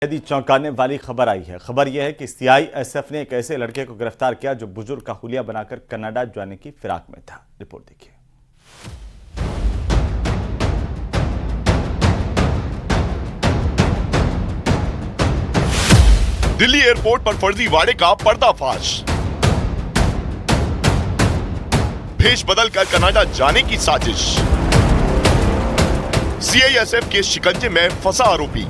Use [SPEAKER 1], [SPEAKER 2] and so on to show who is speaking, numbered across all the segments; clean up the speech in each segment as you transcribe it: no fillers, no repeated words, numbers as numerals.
[SPEAKER 1] यदि चौंकाने वाली खबर आई है। खबर यह है कि सीआईएसएफ ने एक ऐसे लड़के को गिरफ्तार किया जो बुजुर्ग का हुलिया बनाकर कनाडा जाने की फिराक में था। रिपोर्ट देखिए।
[SPEAKER 2] दिल्ली एयरपोर्ट पर फर्जीवाड़े का पर्दाफाश। भेष बदलकर कनाडा जाने की साजिश। सीआईएसएफ के शिकंजे में फंसा आरोपी।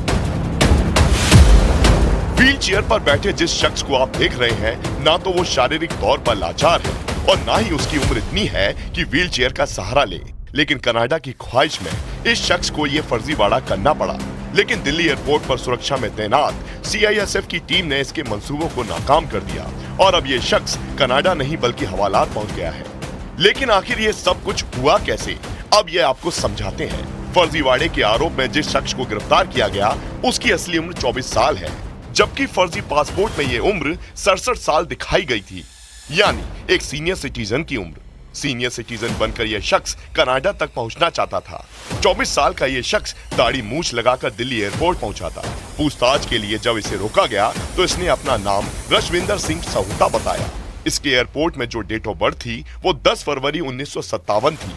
[SPEAKER 2] व्हील चेयर पर बैठे जिस शख्स को आप देख रहे हैं, ना तो वो शारीरिक तौर पर लाचार है और ना ही उसकी उम्र इतनी है कि व्हील चेयर का सहारा ले, लेकिन कनाडा की ख्वाहिश में इस शख्स को ये फर्जीवाड़ा करना पड़ा। लेकिन दिल्ली एयरपोर्ट पर सुरक्षा में तैनात सीआईएसएफ की टीम ने इसके मंसूबों को नाकाम कर दिया और अब ये शख्स कनाडा नहीं बल्कि हवालात पहुंच गया है। लेकिन आखिर ये सब कुछ हुआ कैसे, अब ये आपको समझाते हैं। फर्जीवाड़े के आरोप में जिस शख्स को गिरफ्तार किया गया उसकी असली उम्र 24 साल है, जबकि फर्जी पासपोर्ट में ये उम्र 67 साल दिखाई गई थी, यानी एक सीनियर सिटीजन की उम्र। सीनियर सिटीजन बनकर यह शख्स कनाडा तक पहुंचना चाहता था। 24 साल का यह शख्स दाढ़ी मूछ लगाकर दिल्ली एयरपोर्ट पहुंचा था। पूछताछ के लिए जब इसे रोका गया तो इसने अपना नाम रशविंदर सिंह सहुता बताया। इसके एयरपोर्ट में जो डेट ऑफ बर्थ थी वो 10 फरवरी 1957 थी,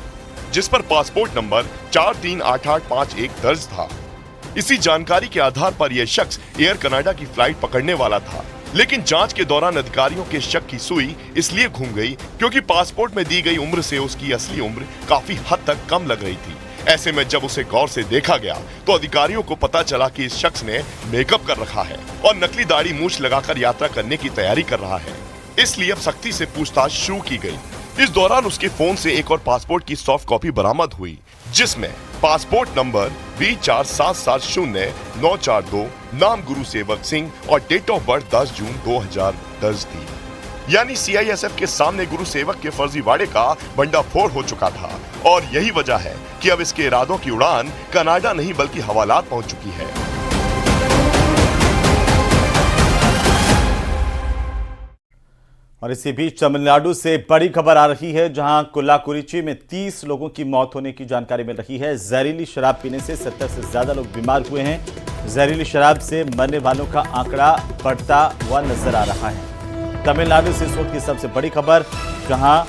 [SPEAKER 2] जिस पर पासपोर्ट नंबर 438851 दर्ज था। इसी जानकारी के आधार पर यह शख्स एयर कनाडा की फ्लाइट पकड़ने वाला था, लेकिन जांच के दौरान अधिकारियों के शक की सुई इसलिए घूम गई क्योंकि पासपोर्ट में दी गई उम्र से उसकी असली उम्र काफी हद तक कम लग रही थी। ऐसे में जब उसे गौर से देखा गया तो अधिकारियों को पता चला कि इस शख्स ने मेकअप कर रखा है और नकली दाढ़ी मूछ लगाकर यात्रा करने की तैयारी कर रहा है। इसलिए अब सख्ती से पूछताछ शुरू की गई। इस दौरान उसके फोन से एक और पासपोर्ट की सॉफ्ट कॉपी बरामद हुई, जिसमें पासपोर्ट नंबर V4770-942, नाम गुरु सेवक सिंह और डेट ऑफ बर्थ 10 जून 2000 दर्ज थी। यानी सीआईएसएफ के सामने गुरु सेवक के फर्जीवाड़े का भंडाफोड़ हो चुका था और यही वजह है कि अब इसके इरादों की उड़ान कनाडा नहीं बल्कि हवालात पहुंच चुकी है।
[SPEAKER 1] और इसी बीच तमिलनाडु से बड़ी खबर आ रही है, जहां कुल्लाकुरिची में 30 लोगों की मौत होने की जानकारी मिल रही है। जहरीली शराब पीने से 70 से ज्यादा लोग बीमार हुए हैं। जहरीली शराब से मरने वालों का आंकड़ा बढ़ता हुआ नजर आ रहा है। तमिलनाडु से इस वक्त की सबसे बड़ी खबर, जहां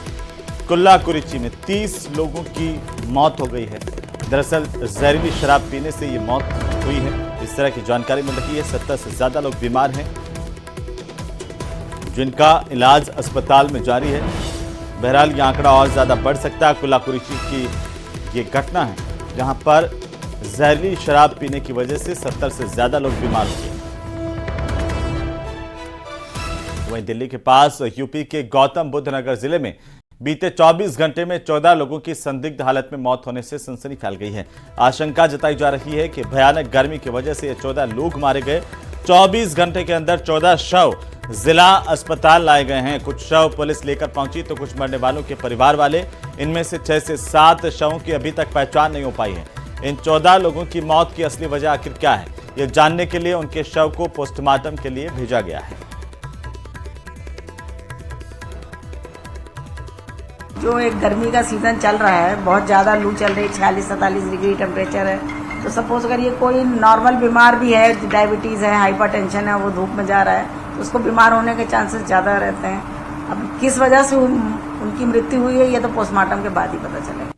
[SPEAKER 1] कुल्लाकुरिची में 30 लोगों की मौत हो गई है। दरअसल जहरीली शराब पीने से ये मौत हुई है, इस तरह की जानकारी मिल रही है। 70 से ज्यादा लोग बीमार हैं, जिनका इलाज अस्पताल में जारी है। बहरहाल ये आंकड़ा और ज्यादा बढ़ सकता है। कुल्लाकुरिची की ये घटना है जहां पर जहरीली शराब पीने की वजह से 70 से ज्यादा लोग बीमार हुए। वहीं दिल्ली के पास यूपी के गौतम बुद्ध नगर जिले में बीते 24 घंटे में 14 लोगों की संदिग्ध हालत में मौत होने से सनसनी फैल गई है। आशंका जताई जा रही है कि भयानक गर्मी की वजह से ये 14 लोग मारे गए। 24 घंटे के अंदर 14 शव जिला अस्पताल लाए गए हैं। कुछ शव पुलिस लेकर पहुंची तो कुछ मरने वालों के परिवार वाले। इनमें से 6 से 7 शवों की अभी तक पहचान नहीं हो पाई है। इन 14 लोगों की मौत की असली वजह आखिर क्या है, यह जानने के लिए उनके शव को पोस्टमार्टम के लिए भेजा गया है।
[SPEAKER 3] जो एक गर्मी का सीजन चल रहा है, बहुत ज्यादा लू चल रही है, 46-47 डिग्री टेम्परेचर है, तो सपोज अगर ये कोई नॉर्मल बीमार भी है, डायबिटीज है, हाइपरटेंशन है, वो धूप में जा रहा है, तो उसको बीमार होने के चांसेस ज्यादा रहते हैं। अब किस वजह से उनकी मृत्यु हुई है, ये तो पोस्टमार्टम के बाद ही पता चलेगा।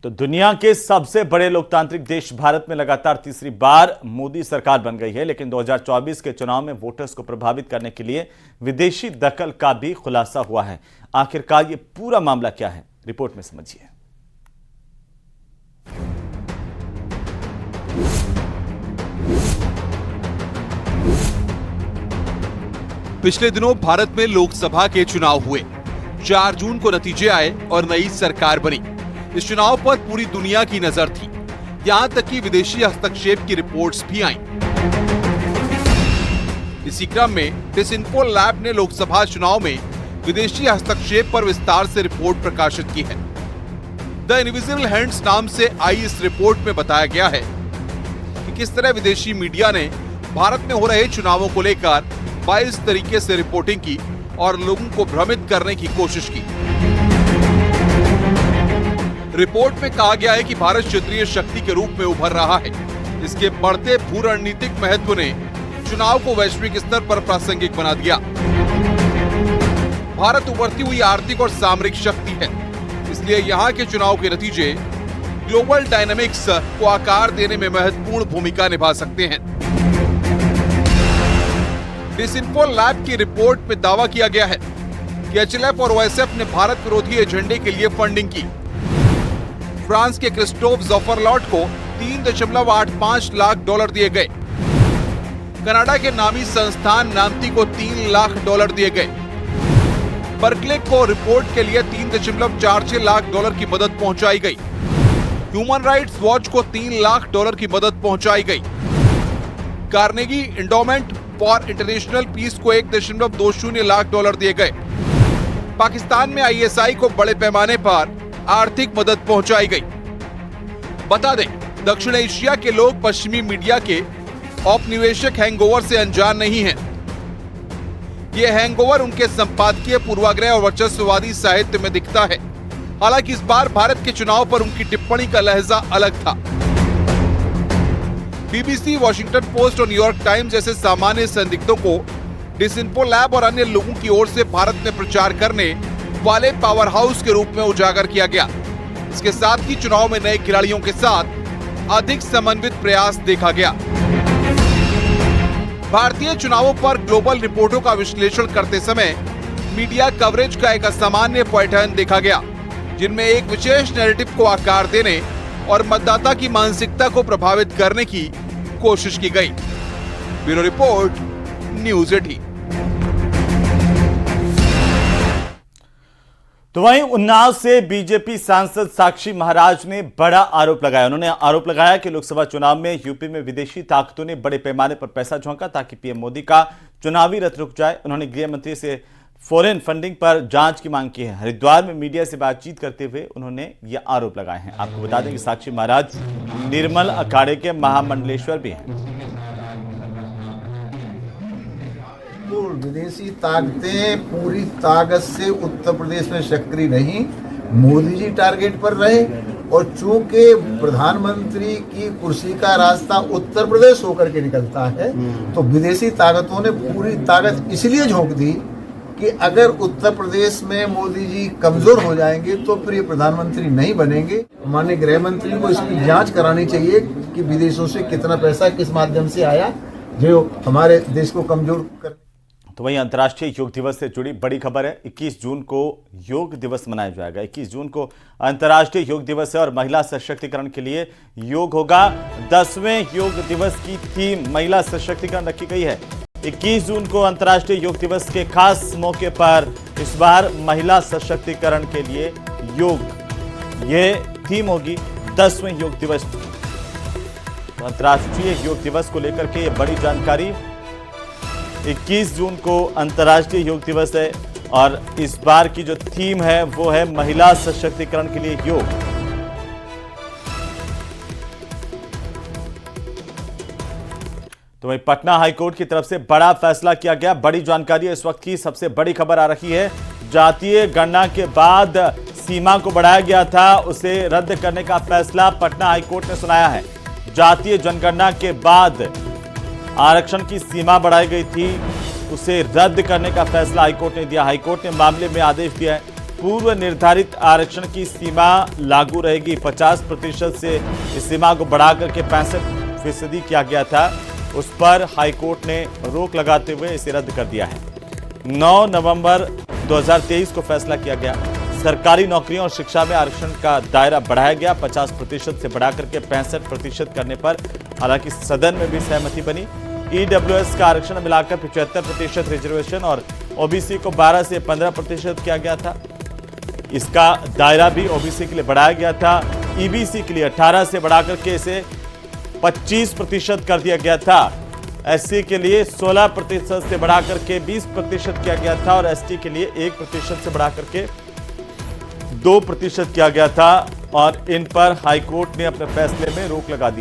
[SPEAKER 1] तो दुनिया के सबसे बड़े लोकतांत्रिक देश भारत में लगातार तीसरी बार मोदी सरकार बन गई है, लेकिन 2024 के चुनाव में वोटर्स को प्रभावित करने के लिए विदेशी दखल का भी खुलासा हुआ है। आखिरकार ये पूरा मामला क्या है, रिपोर्ट में समझिए।
[SPEAKER 4] पिछले दिनों भारत में लोकसभा के चुनाव हुए। 4 जून को नतीजे आए और नई सरकार बनी। इस चुनाव पर पूरी दुनिया की नजर थी, यहां तक कि विदेशी हस्तक्षेप की रिपोर्ट्स भी आईं। इसी क्रम में डिसइंफो लैब ने लोकसभा चुनाव में विदेशी हस्तक्षेप पर विस्तार से रिपोर्ट प्रकाशित की है। द इनविजिबल हैंड्स नाम से आई इस रिपोर्ट में बताया गया है कि किस तरह विदेशी मीडिया ने भारत में हो रहे चुनावों को लेकर 22 तरीके से रिपोर्टिंग की और लोगों को भ्रमित करने की कोशिश की। रिपोर्ट में कहा गया है कि भारत क्षेत्रीय शक्ति के रूप में उभर रहा है। इसके बढ़ते भू रणनीतिक महत्व ने चुनाव को वैश्विक स्तर पर प्रासंगिक बना दिया। भारत उभरती हुई आर्थिक और सामरिक शक्ति है, इसलिए यहाँ के चुनाव के नतीजे ग्लोबल डायनामिक्स को आकार देने में महत्वपूर्ण भूमिका निभा सकते हैं। डिसइंफो लैब की रिपोर्ट में दावा किया गया है कि एचएलएफ और ओएसएफ ने भारत विरोधी एजेंडे के लिए फंडिंग की। फ्रांस के क्रिस्टोफ ज़ॉफरलॉट को 3.85 लाख डॉलर दिए गए। कनाडा के नामी संस्थान नामती को 3 लाख डॉलर दिए गए। बर्कले को रिपोर्ट के लिए 3.46 लाख डॉलर की मदद पहुंचाई गई। ह्यूमन राइट्स वॉच को 3 लाख डॉलर की मदद पहुंचाई गई। Carnegie Endowment for International Peace को 1.20 लाख डॉलर दिए गए। पाकिस्तान में आईएसआई को बड़े पैमाने पर आर्थिक मदद पहुंचाई गई। बता दें, दक्षिण एशिया के लोग पश्चिमी मीडिया के औपनिवेशिक हैंगओवर से अनजान नहीं हैं। ये हैंगओवर उनके संपादकीय पूर्वाग्रह और वर्चस्ववादी साहित्य में दिखता है। हालांकि इस बार भारत के चुनाव पर उनकी टिप्पणी का लहजा अलग था। बीबीसी, वॉशिंगटन पोस्ट और न्यूयॉर्क टाइम्स जैसे सामान्य संदिग्धों को डिसइंफो लैब और अन्य लोगों की ओर से भारत में प्रचार करने वाले पावर हाउस के रूप में उजागर किया गया। इसके साथ ही चुनाव में नए खिलाड़ियों के साथ अधिक समन्वित प्रयास देखा गया। भारतीय चुनावों पर ग्लोबल रिपोर्टों का विश्लेषण करते समय मीडिया कवरेज का एक असामान्य पैटर्न देखा गया, जिनमें एक विशेष नैरेटिव को आकार देने और मतदाता की मानसिकता को प्रभावित करने की कोशिश की गई। Bureau report, news 18।
[SPEAKER 1] तो वहीं उन्नाव से बीजेपी सांसद साक्षी महाराज ने बड़ा आरोप लगाया। उन्होंने आरोप लगाया कि लोकसभा चुनाव में यूपी में विदेशी ताकतों ने बड़े पैमाने पर पैसा झोंका ताकि पीएम मोदी का चुनावी रथ रुक जाए। उन्होंने गृह मंत्री से फॉरेन फंडिंग पर जांच की मांग की है। हरिद्वार में मीडिया से बातचीत करते हुए उन्होंने ये आरोप लगाए हैं। आपको बता दें कि साक्षी महाराज निर्मल अखाड़े के महामंडलेश्वर भी हैं।
[SPEAKER 5] विदेशी ताकतें पूरी ताकत से उत्तर प्रदेश में सक्रिय नहीं, मोदी जी टारगेट पर रहे और चूंकि प्रधानमंत्री की कुर्सी का रास्ता उत्तर प्रदेश होकर के निकलता है, तो विदेशी ताकतों ने पूरी ताकत इसलिए झोंक दी कि अगर उत्तर प्रदेश में मोदी जी कमजोर हो जाएंगे तो फिर ये प्रधानमंत्री नहीं बनेंगे। माननीय गृह मंत्री को इसकी जांच करानी चाहिए कि विदेशों से कितना पैसा किस माध्यम से आया जो हमारे देश को कमजोर कर।
[SPEAKER 1] तो वहीं अंतर्राष्ट्रीय योग दिवस से जुड़ी बड़ी खबर है। 21 जून को योग दिवस मनाया जाएगा। 21 जून को अंतर्राष्ट्रीय योग दिवस है और महिला सशक्तिकरण के लिए योग होगा। 10वें योग दिवस की थीम महिला सशक्तिकरण रखी गई है। 21 जून को अंतर्राष्ट्रीय योग दिवस के खास मौके पर इस बार महिला सशक्तिकरण के लिए योग ये थीम होगी। 10वें योग दिवस, तो अंतर्राष्ट्रीय योग दिवस को लेकर के ये बड़ी जानकारी। 21 जून को अंतर्राष्ट्रीय योग दिवस है और इस बार की जो थीम है वो है महिला सशक्तिकरण के लिए योग। तो वहीं पटना हाईकोर्ट की तरफ से बड़ा फैसला किया गया। बड़ी जानकारी है, इस वक्त की सबसे बड़ी खबर आ रही है। जातीय गणना के बाद सीमा को बढ़ाया गया था, उसे रद्द करने का फैसला पटना हाईकोर्ट ने सुनाया है। जातीय जनगणना के बाद आरक्षण की सीमा बढ़ाई गई थी, उसे रद्द करने का फैसला हाईकोर्ट ने दिया। हाईकोर्ट ने मामले में आदेश दिया है। पूर्व निर्धारित आरक्षण की सीमा लागू रहेगी। 50% से इस सीमा को बढ़ाकर के 65% किया गया था, उस पर हाईकोर्ट ने रोक लगाते हुए इसे रद्द कर दिया है। 9 नवंबर 2023 को फैसला किया गया। सरकारी नौकरियों और शिक्षा में आरक्षण का दायरा बढ़ाया गया। 50% से बढ़ाकर के 65% करने पर हालांकि सदन में भी सहमति बनी। ईडब्ल्यूएस का आरक्षण मिलाकर 75% रिजर्वेशन और ओबीसी को 12 से 15% किया गया था। इसका दायरा भी ओबीसी के लिए बढ़ाया गया था। ईबीसी के लिए 18 से बढ़ाकर के इसे 25% कर दिया गया था। एससी के लिए 16% से बढ़ाकर के 20% किया गया था और एसटी के लिए 1% से बढ़ाकर के 2% किया गया था और इन पर हाईकोर्ट ने अपने फैसले में रोक लगा दी।